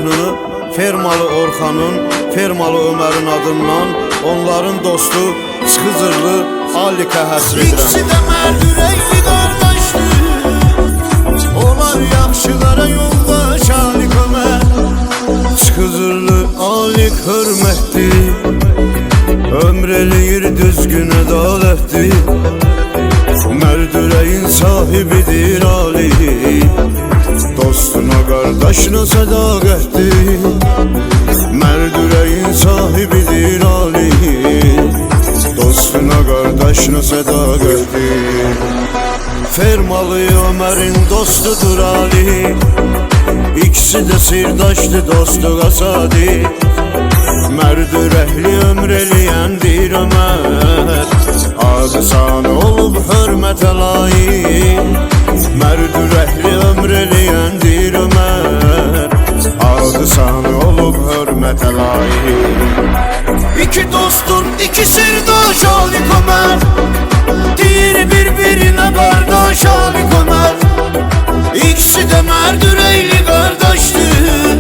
mahnını Fermalı Orxanın, Fermalı Ömərin adından onların dostu Çıxızırlı Alikə həsr edirəm. İkisi də mərd ürəkli qardaşdır, onlar yaxşılara yoldaş Alik Ömər. Çıxızırlı Alik hörmətdir, ömr eləyir düzgün ədalətdir. Mərd ürəyin sahibidir Alik, dostuna qardaşına sədaqətdir. Mərd ürəyin sahibidir Alik, dostuna qardaşına sədaqətdir. Fermalı Ömərin dostudur Alik, İkisi də sirdaşdır dostuğa sadiq. Mərd ürəkli ömr eləyəndir Ömər, adı sanı olub hörmətə layiq. Mərd ürəkli ömr eləyəndir Ömər, adı sanı olub hörmətə layiq. İki dostun, iki sirdaş Alik Ömər, deyir bir-birinə qardaş Alik Ömər. İkisi də mərd ürəkli qardaşdır,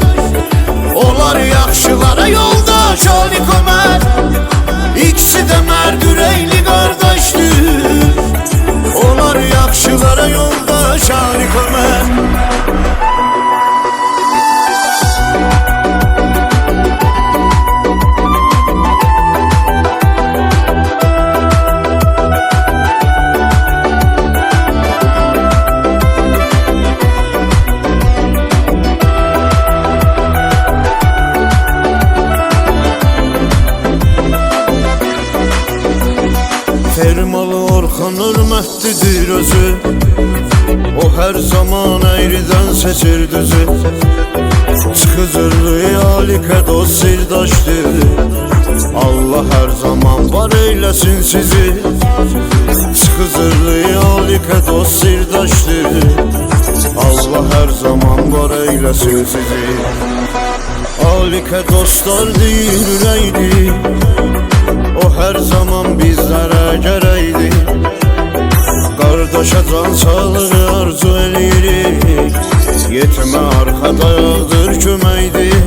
onlar yaxşılara yoldaş Alik Ömər. İkisi də mərd ürəkli qardaşdır, onlar yaxşılara yoldaş Alik Ömər. Fermalı Orxan hörmətlidir özü, o hər zaman əyridən seçir düzü. Çıxızırlı Alikə dost sirdaşdır, Allah hər zaman var eyləsin sizi. Çıxızırlı Alikə dost sirdaşdır, Allah hər zaman var eyləsin sizi. Alikə dostlar deyir ürəkdir, o hər zaman bizlərə gərəkdir. Qardaşa can sağlığı arzu eləyirik, yetimə arxa dayaqdır köməkdir.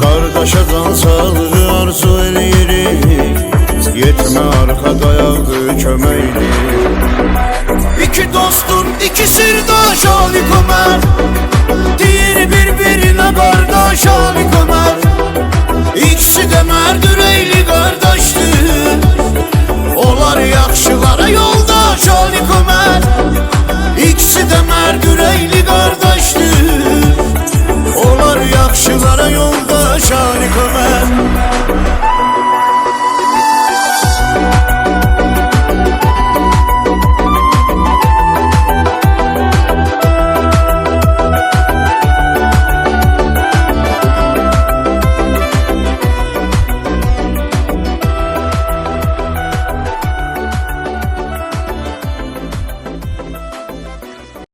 Qardaşa can sağlığı arzu eləyirik, yetimə arxa dayaqdır köməkdir. İki dostun, iki sirdaş Alik Ömər, deyir bir-birinə qardaş Alik Ömər. İkisi də mərd ürəkli qardaşdır, onlar yaxşılara yoldaş Alik Ömər. İkisi də mərd ürəkli qardaşdır, onlar yaxşılara yoldaş Alik Ömər.